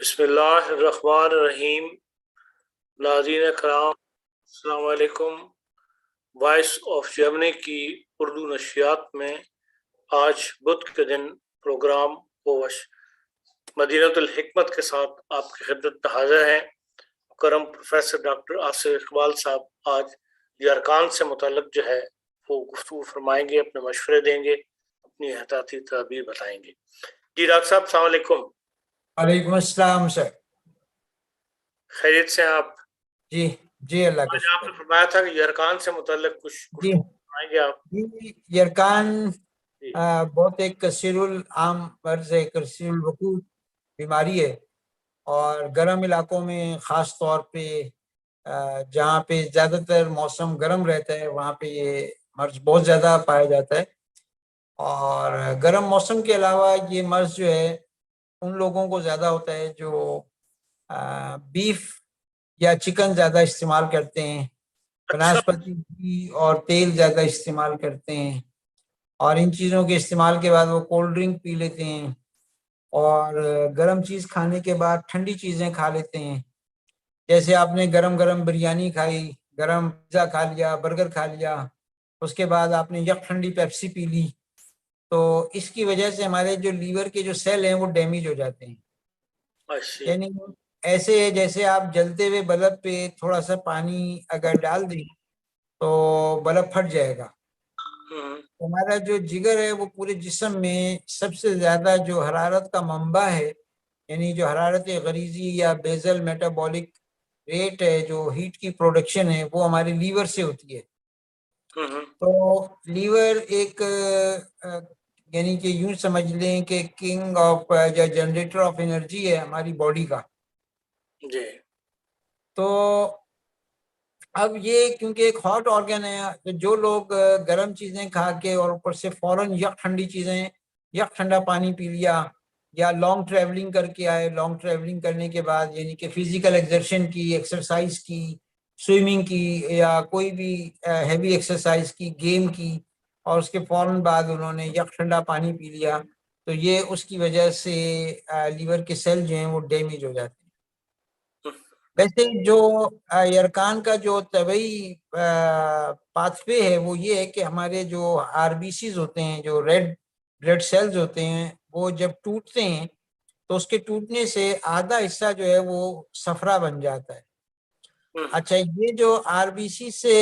بسم اللہ الرحمن الرحیم۔ ناظرین کرام السلام علیکم۔ وائس آف جرمنی کی اردو نشریات میں آج بدھ کے دن پروگرام کوش مدینۃ الحکمت کے ساتھ آپ کی خدمت میں حاضر ہیں۔ کرم پروفیسر ڈاکٹر آصف اقبال صاحب آج یہ ارکان سے متعلق جو ہے وہ گفتگو فرمائیں گے، اپنے مشورے دیں گے، اپنی احتیاطی تدابیر بتائیں گے۔ جی ڈاکٹر صاحب السلام علیکم۔ وعلیکم السلام سر۔ خیریت سے ہیں آپ؟ جی اللہ کا آج آپ شکر۔ نے فرمایا تھا کہ یہ ارکان سے متعلق کچھ گفتگو فرمائیں گے آپ۔ جی یہ ارکان بہت ایک کثیر العام مرض ہے، کثیر الوقوع بیماری ہے، اور گرم علاقوں میں خاص طور پہ جہاں پہ زیادہ تر موسم گرم رہتا ہے وہاں پہ یہ مرض بہت زیادہ پایا جاتا ہے۔ اور گرم موسم کے علاوہ یہ مرض جو ہے ان لوگوں کو زیادہ ہوتا ہے جو بیف یا چکن زیادہ استعمال کرتے ہیں، بناسپتی گھی اور تیل زیادہ استعمال کرتے ہیں، اور ان چیزوں کے استعمال کے بعد وہ کولڈ ڈرنک پی لیتے ہیں، اور گرم چیز کھانے کے بعد ٹھنڈی چیزیں کھا لیتے ہیں، جیسے آپ نے گرم گرم بریانی کھائی، گرم پیزا کھا لیا، برگر کھا لیا، اس کے بعد آپ نے یک ٹھنڈی پیپسی پی لی، تو اس کی وجہ سے ہمارے جو لیور کے جو سیل ہیں وہ ڈیمیج ہو جاتے ہیں۔ یعنی ایسے جیسے آپ جلتے ہوئے بلب پہ تھوڑا سا پانی اگر ڈال دیں تو بلب پھٹ جائے گا۔ ہمارا جو جگر ہے وہ پورے جسم میں سب سے زیادہ جو حرارت کا منبع ہے، یعنی جو حرارت غریزی یا بیزل میٹابولک ریٹ ہے، جو ہیٹ کی پروڈکشن ہے، وہ ہمارے لیور سے ہوتی ہے۔ تو لیور ایک یعنی کہ یوں سمجھ لیں کہ کنگ آف یا جنریٹر آف انرجی ہے ہماری باڈی کا۔ جی تو اب یہ کیونکہ ایک ہاٹ آرگن ہے، تو جو لوگ گرم چیزیں کھا کے اور اوپر سے فوراً یک ٹھنڈی چیزیں، یک ٹھنڈا پانی پی لیا، یا لانگ ٹریولنگ کر کے آئے، لانگ ٹریولنگ کرنے کے بعد یعنی کہ فزیکل ایکسرشن کی، ایکسرسائز کی، سوئمنگ کی، یا کوئی بھی ہیوی ایکسرسائز کی، گیم کی، اور اس کے فوراً بعد انہوں نے یک ٹھنڈا پانی پی لیا، تو یہ اس کی وجہ سے لیور کے سیل جو ہیں وہ ڈیمیج ہو جاتے ہیں۔ ویسے جو ارکان کا جو طبعی پاتھ وے ہے وہ یہ ہے کہ ہمارے جو آر بی سیز ہوتے ہیں، جو ریڈ بلڈ سیلز ہوتے ہیں، وہ جب ٹوٹتے ہیں تو اس کے ٹوٹنے سے آدھا حصہ جو ہے وہ صفرا بن جاتا ہے۔ اچھا، یہ جو آر بی سی سے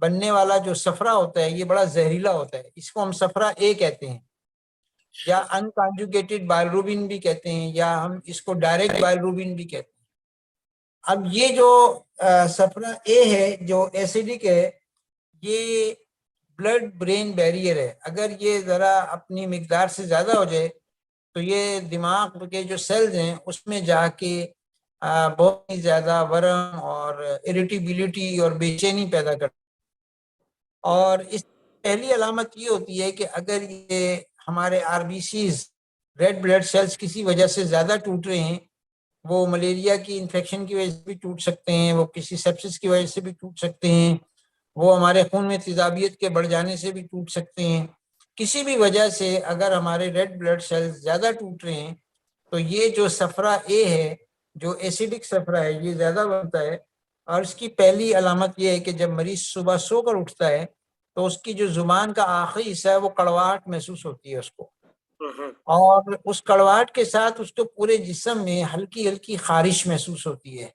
بننے والا جو صفرا ہوتا ہے یہ بڑا زہریلا ہوتا ہے، اس کو ہم صفرا اے کہتے ہیں، یا ان کانجوگیٹڈ بائلروبن بھی کہتے ہیں، یا ہم اس کو ڈائریکٹ بائلروبن بھی کہتے ہیں۔ اب یہ جو صفرا اے ہے جو ایسیڈک ہے، یہ بلڈ برین بیریئر ہے، اگر یہ ذرا اپنی مقدار سے زیادہ ہو جائے تو یہ دماغ کے جو سیلز ہیں اس میں جا کے بہت ہی زیادہ ورم اور اریٹیبلٹی اور بے چینی پیدا کرتا ہے۔ اور اس پہلی علامت یہ ہوتی ہے کہ اگر یہ ہمارے R B Cs red blood cells کسی وجہ سے زیادہ ٹوٹ رہے ہیں، وہ ملیریا کی انفیکشن کی وجہ سے بھی ٹوٹ سکتے ہیں، وہ کسی سیپسس کی وجہ سے بھی ٹوٹ سکتے ہیں، وہ ہمارے خون میں تیزابیت کے بڑھ جانے سے بھی ٹوٹ سکتے ہیں۔ کسی بھی وجہ سے اگر ہمارے ریڈ بلڈ سیلز زیادہ ٹوٹ رہے ہیں تو یہ جو صفرا اے ہے، جو ایسیڈک صفرا ہے، یہ زیادہ بنتا ہے۔ اور اس کی پہلی علامت یہ ہے کہ جب مریض صبح سو کر اٹھتا ہے تو اس کی جو زبان کا آخری حصہ ہے وہ کڑواہٹ محسوس ہوتی ہے اس کو، اور اس کڑواہٹ کے ساتھ اس کو پورے جسم میں ہلکی ہلکی خارش محسوس ہوتی ہے۔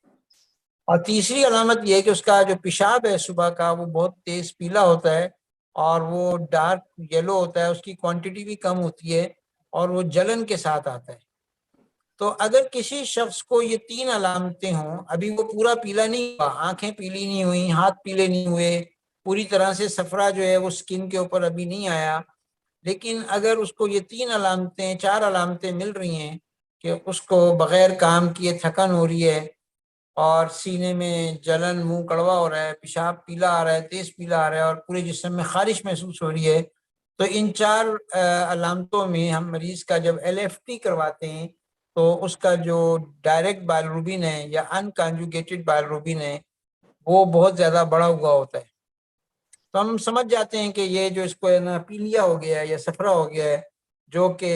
اور تیسری علامت یہ ہے کہ اس کا جو پیشاب ہے صبح کا وہ بہت تیز پیلا ہوتا ہے، اور وہ ڈارک یلو ہوتا ہے، اس کی کوانٹٹی بھی کم ہوتی ہے، اور وہ جلن کے ساتھ آتا ہے۔ تو اگر کسی شخص کو یہ تین علامتیں ہوں، ابھی وہ پورا پیلا نہیں ہوا، آنکھیں پیلی نہیں ہوئی، ہاتھ پیلے نہیں ہوئے، پوری طرح سے صفرا جو ہے وہ سکن کے اوپر ابھی نہیں آیا، لیکن اگر اس کو یہ تین علامتیں، چار علامتیں مل رہی ہیں کہ اس کو بغیر کام کیے تھکن ہو رہی ہے، اور سینے میں جلن، منہ کڑوا ہو رہا ہے، پیشاب پیلا آ رہا ہے، تیز پیلا آ رہا ہے، اور پورے جسم میں خارش محسوس ہو رہی ہے، تو ان چار علامتوں میں ہم مریض کا جب ایل ایف ٹی کرواتے ہیں تو اس کا جو ڈائریکٹ بائلروبن ہے یا ان کانجوگیٹڈ بائلروبن ہے وہ بہت زیادہ بڑا ہوا ہوتا ہے۔ تو ہم سمجھ جاتے ہیں کہ یہ جو اس کو پیلیا ہو گیا ہے یا صفرا ہو گیا ہے، جو کہ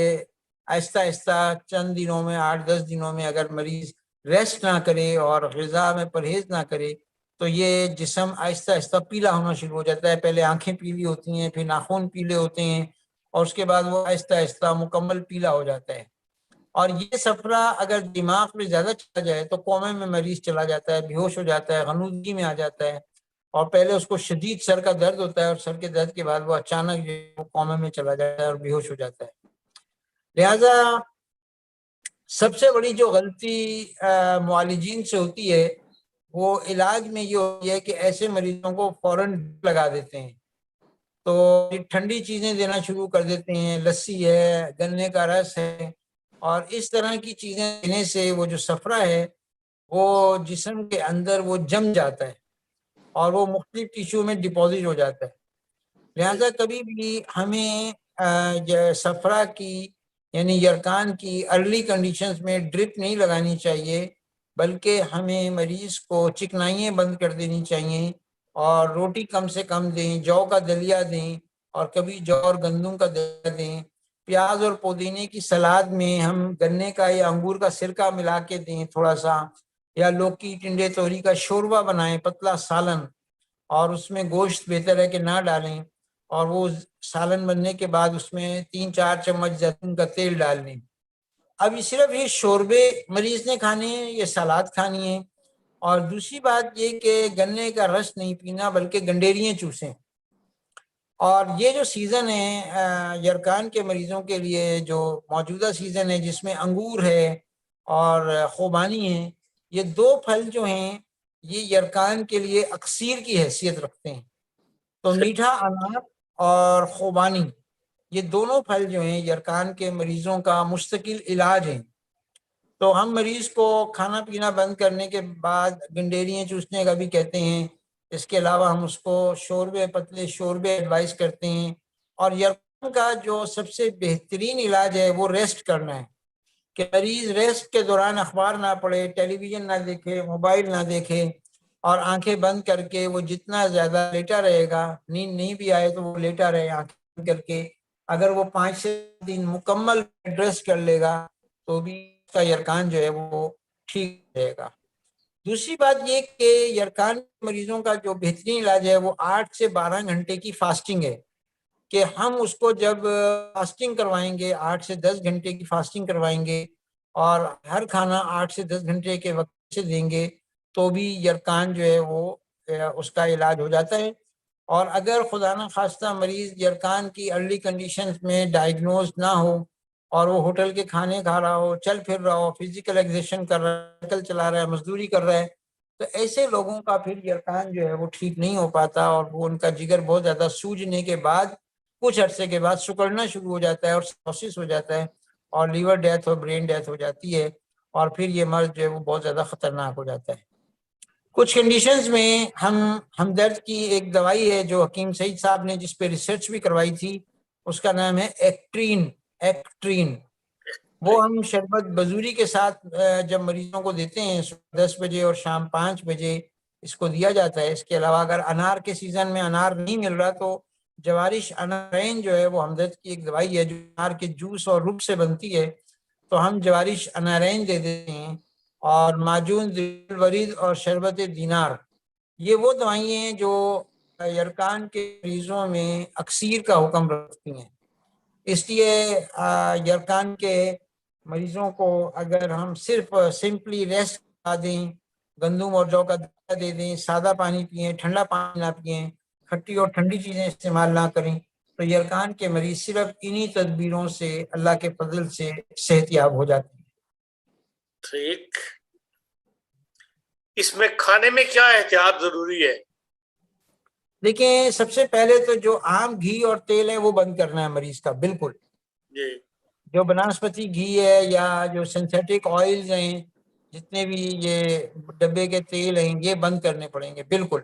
آہستہ آہستہ چند دنوں میں 8-10 دنوں میں اگر مریض ریسٹ نہ کرے اور غذا میں پرہیز نہ کرے تو یہ جسم آہستہ آہستہ پیلا ہونا شروع ہو جاتا ہے. پہلے آنکھیں پیلی ہوتی ہیں، پھر ناخن پیلے ہوتے ہیں، اور اس کے بعد وہ آہستہ آہستہ مکمل پیلا ہو جاتا ہے. اور یہ صفرہ اگر دماغ میں زیادہ چلا جائے تو کومے میں مریض چلا جاتا ہے، بے ہوش ہو جاتا ہے، غنودگی میں آ جاتا ہے، اور پہلے اس کو شدید سر کا درد ہوتا ہے، اور سر کے درد کے بعد وہ اچانک وہ کومے میں چلا جاتا ہے اور بے ہوش ہو جاتا ہے. لہذا سب سے بڑی جو غلطی معالجین سے ہوتی ہے وہ علاج میں یہ ہوتی ہے کہ ایسے مریضوں کو فوراً لگا دیتے ہیں. تو ٹھنڈی چیزیں دینا شروع کر دیتے ہیں، لسی ہے، گنے کا رس ہے، اور اس طرح کی چیزیں دینے سے وہ جو صفرہ ہے وہ جسم کے اندر وہ جم جاتا ہے اور وہ مختلف ٹیشو میں ڈپازٹ ہو جاتا ہے. لہذا کبھی بھی ہمیں صفرہ کی یعنی یرقان کی ارلی کنڈیشنز میں ڈرپ نہیں لگانی چاہیے، بلکہ ہمیں مریض کو چکنائیاں بند کر دینی چاہیے اور روٹی کم سے کم دیں، جو کا دلیا دیں، اور کبھی جو اور گندم کا دلیا دیں. پیاز اور پودینے کی سلاد میں ہم گنے کا یا انگور کا سرکہ ملا کے دیں تھوڑا سا، یا لوکی ٹنڈے توری کا شوربہ بنائیں، پتلا سالن، اور اس میں گوشت بہتر ہے کہ نہ ڈالیں، اور وہ سالن بننے کے بعد اس میں 3-4 چمچ زیتون کا تیل ڈال دیں. اب یہ صرف یہ شوربے مریض نے کھانے ہیں، یہ سلاد کھانی ہے. اور دوسری بات یہ کہ گنے کا رس نہیں پینا بلکہ گنڈیریاں چوسیں. اور یہ جو سیزن ہے یرقان کے مریضوں کے لیے، جو موجودہ سیزن ہے جس میں انگور ہے اور خوبانی ہے، یہ 2 پھل جو ہیں یہ یرقان کے لیے اکسیر کی حیثیت رکھتے ہیں. تو میٹھا انار اور خوبانی، یہ دونوں پھل جو ہیں یرقان کے مریضوں کا مستقل علاج ہیں. تو ہم مریض کو کھانا پینا بند کرنے کے بعد گنڈیریاں چوسنے کا بھی کہتے ہیں. اس کے علاوہ ہم اس کو شوربے، پتلے شوربے ایڈوائز کرتے ہیں. اور یرقان کا جو سب سے بہترین علاج ہے وہ ریسٹ کرنا ہے، کہ مریض ریسٹ کے دوران اخبار نہ پڑھے، ٹیلی ویژن نہ دیکھے، موبائل نہ دیکھے، اور آنکھیں بند کر کے وہ جتنا زیادہ لیٹا رہے گا، نیند نہیں بھی آئے تو وہ لیٹا رہے آنکھیں بند کر کے. اگر وہ 5 دن مکمل ریسٹ کر لے گا تو بھی اس کا یرقان جو ہے وہ ٹھیک رہے گا. دوسری بات یہ کہ یرقان مریضوں کا جو بہترین علاج ہے وہ 8 سے 12 گھنٹے کی فاسٹنگ ہے، کہ ہم اس کو جب فاسٹنگ کروائیں گے، 8 سے 10 گھنٹے کی فاسٹنگ کروائیں گے، اور ہر کھانا 8 سے 10 گھنٹے کے وقت سے دیں گے تو بھی یرقان جو ہے وہ اس کا علاج ہو جاتا ہے. اور اگر خدا نہ خواستہ مریض یرقان کی ارلی کنڈیشنز میں ڈائیگنوز نہ ہو اور وہ ہوٹل کے کھانے کھا رہا ہو، چل پھر رہا ہو، فزیکل ایگزرشن کر رہا ہے، سائیکل چلا رہا ہے، مزدوری کر رہا ہے، تو ایسے لوگوں کا پھر یرقان جو ہے وہ ٹھیک نہیں ہو پاتا، اور وہ ان کا جگر بہت زیادہ سوجنے کے بعد کچھ عرصے کے بعد سکڑنا شروع ہو جاتا ہے اور سروسس ہو جاتا ہے، اور لیور ڈیتھ اور برین ڈیتھ ہو جاتی ہے، اور پھر یہ مرض جو ہے وہ بہت زیادہ خطرناک ہو جاتا ہے. کچھ کنڈیشنز میں ہمدرد کی ایک دوائی ہے جو حکیم سعید صاحب نے جس پہ ریسرچ بھی کروائی تھی، اس کا نام ہے ایکٹرین. وہ ہم شربت بزوری کے ساتھ جب مریضوں کو دیتے ہیں 10 بجے اور شام 5 بجے اس کو دیا جاتا ہے. اس کے علاوہ اگر انار کے سیزن میں انار نہیں مل رہا تو جوارش انارین جو ہے وہ ہمدرد کی ایک دوائی ہے جو انار کے جوس اور رب سے بنتی ہے، تو ہم جوارش انارین دے دیتے ہیں. اور معجون ذی الورید اور شربت دینار، یہ وہ دوائیں ہیں جو یرقان کے مریضوں میں اکسیر کا حکم رکھتی ہیں. اس لیے یرقان کے مریضوں کو اگر ہم صرف سمپلی ریسٹ کرا دیں، گندم اور جو کا دلیا دے دیں، سادہ پانی پئیں، ٹھنڈا پانی نہ پئیں، کھٹی اور ٹھنڈی چیزیں استعمال نہ کریں، تو یرقان کے مریض صرف انہی تدبیروں سے اللہ کے فضل سے صحت یاب ہو جاتے ہیں. ٹھیک. اس میں کھانے میں کیا احتیاط ضروری ہے؟ دیکھیں، سب سے پہلے تو جو عام گھی اور تیل ہے وہ بند کرنا ہے مریض کا بالکل. جی. جو بناسپتی گھی ہے یا جو سنتھیٹک آئلز ہیں، جتنے بھی یہ ڈبے کے تیل ہیں، یہ بند کرنے پڑیں گے بالکل.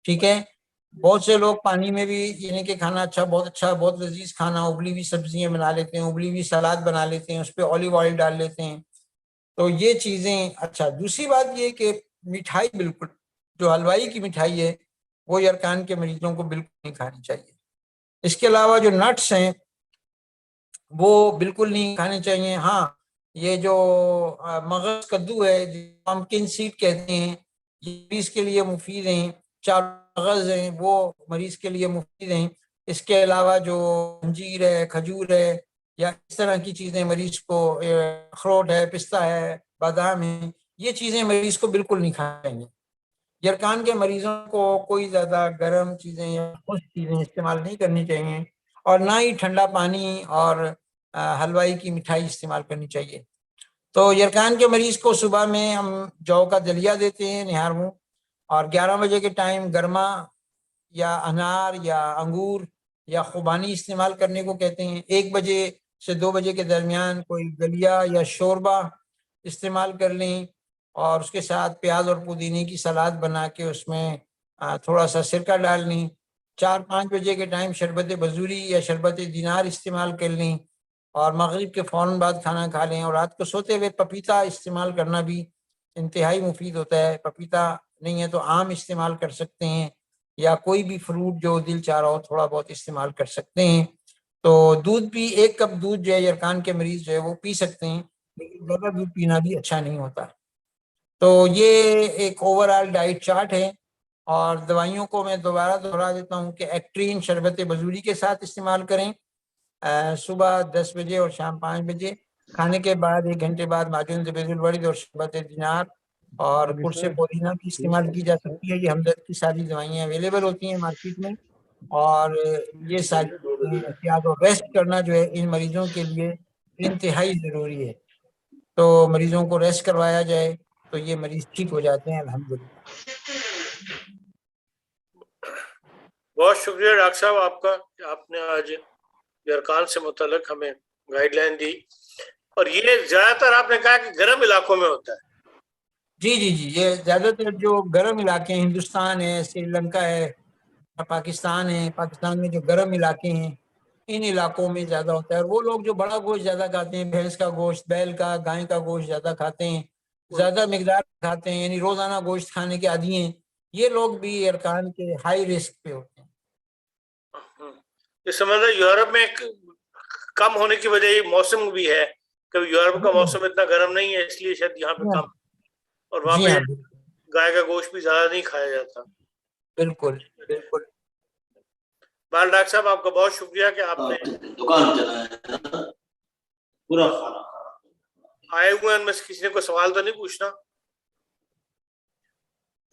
ٹھیک ہے. بہت سے لوگ پانی میں بھی یعنی کہ کھانا بہت لذیذ کھانا، ابلی ہوئی سبزیاں بنا لیتے ہیں، ابلی ہوئی سلاد بنا لیتے ہیں، اس پہ اولیو آئل ڈال لیتے ہیں، تو یہ چیزیں اچھا. دوسری بات یہ کہ مٹھائی بالکل، جو حلوائی کی مٹھائی ہے وہ یرقان کے مریضوں کو بالکل نہیں کھانی چاہیے. اس کے علاوہ جو نٹس ہیں وہ بالکل نہیں کھانے چاہیے. ہاں یہ جو مغز کدو ہے پمکن سیڈ کہتے ہیں یہ مریض کے لیے مفید ہیں. چار مغز ہیں وہ مریض کے لیے مفید ہیں. اس کے علاوہ جو انجیر ہے کھجور ہے یا اس طرح کی چیزیں مریض کو اخروٹ ہے پستہ ہے بادام ہے یہ چیزیں مریض کو بالکل نہیں کھانی چاہیے. یرکان کے مریضوں کو کوئی زیادہ گرم چیزیں یا خشک چیزیں استعمال نہیں کرنی چاہیے اور نہ ہی ٹھنڈا پانی اور حلوائی کی مٹھائی استعمال کرنی چاہیے. تو یرکان کے مریض کو صبح میں ہم جو کا دلیا دیتے ہیں نہار منہ اور 11 بجے کے ٹائم گرما یا انار یا انگور یا خوبانی استعمال کرنے کو کہتے ہیں. 1 بجے سے 2 بجے کے درمیان کوئی دلیا یا شوربہ استعمال کر لیں اور اس کے ساتھ پیاز اور پودینے کی سلاد بنا کے اس میں تھوڑا سا سرکہ ڈال لیں. 4-5 بجے کے ٹائم شربت بزوری یا شربت دینار استعمال کر لیں اور مغرب کے فوراً بعد کھانا کھا لیں. اور رات کو سوتے ہوئے پپیتا استعمال کرنا بھی انتہائی مفید ہوتا ہے. پپیتا نہیں ہے تو آم استعمال کر سکتے ہیں یا کوئی بھی فروٹ جو دل چاہ رہا ہو تھوڑا بہت استعمال کر سکتے ہیں. تو دودھ بھی 1 کپ دودھ جو ہے یرکان کے مریض جو ہے وہ پی سکتے ہیں لیکن زیادہ دودھ پینا بھی اچھا نہیں ہوتا. تو یہ ایک اوور آل ڈائٹ چارٹ ہے. اور دوائیوں کو میں دوبارہ دہرا دیتا ہوں کہ ایکٹرین شربت بزوری کے ساتھ استعمال کریں صبح 10 بجے اور شام 5 بجے. کھانے کے بعد 1 گھنٹے بعد معجون زبیب الورد اور شربت دینار اور قرص پودینہ کی استعمال کی جا سکتی ہے. یہ ہمدرد کی ساری دوائیاں اویلیبل ہوتی ہیں مارکیٹ میں اور یہ ساری احتیاط اور ریسٹ کرنا جو ہے ان مریضوں کے لیے انتہائی ضروری ہے. تو مریضوں کو ریسٹ کروایا جائے تو یہ مریض ٹھیک ہو جاتے ہیں الحمدللہ. بہت شکریہ ڈاکٹر صاحب آپ کا کہ آپ نے آج یرکان سے متعلق ہمیں گائیڈ لائن دی. اور یہ زیادہ تر آپ نے کہا کہ گرم علاقوں میں ہوتا ہے. جی یہ زیادہ تر جو گرم علاقے ہیں ہندوستان ہے سری لنکا ہے پاکستان ہے پاکستان میں جو گرم علاقے ہیں ان علاقوں میں زیادہ ہوتا ہے. اور وہ لوگ جو بڑا گوشت زیادہ کھاتے ہیں بھینس کا گوشت بیل کا گائے کا گوشت زیادہ کھاتے ہیں زیادہ مقدار کھاتے ہیں یعنی روزانہ گوشت کھانے کے عادی ہیں یہ لوگ بھی یرکان کے ہائی رسک پہ ہوتے ہیں. یہ سمجھ لو یورپ میں کم ہونے کی وجہ یہ موسم بھی ہے کہ یورپ کا موسم اتنا گرم نہیں ہے اس لیے شاید یہاں پہ کم اور وہاں پہ گائے کا گوشت بھی زیادہ نہیں کھایا جاتا. بالکل. بال ڈاکٹر صاحب آپ کا بہت شکریہ کہ آپ نے دکان چلایا پورا کھانا آئے ہوئے ان میں سے کسی نے کوئی سوال تو نہیں پوچھنا.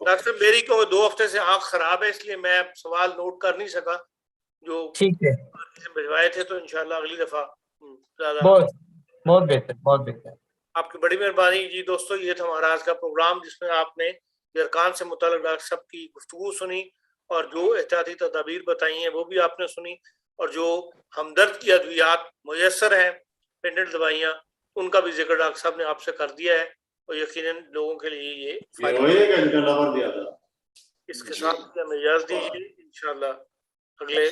ڈاکٹر صاحب میری کو 2 ہفتے سے آنکھ خراب ہے اس لیے میں سوال نوٹ کر نہیں سکا جو ٹھیک ہے بھجوائے تھے. تو انشاءاللہ اگلی دفعہ بہت بہتر. آپ کی بڑی مہربانی. جی دوستو یہ تھا ہمارا آج کا پروگرام جس میں آپ نے یرکان سے متعلق ڈاکٹر صاحب کی گفتگو سنی اور جو احتیاطی تدابیر بتائی ہیں وہ بھی آپ نے سنی اور جو ہمدرد کی ادویات میسر ہیں پینڈنٹ دوائیاں ان کا بھی ذکر ڈاکٹر صاحب نے آپ سے کر دیا ہے اور یقیناً لوگوں کے لیے یہ اس کے ساتھ اجازت دیجیے انشاءاللہ اگلے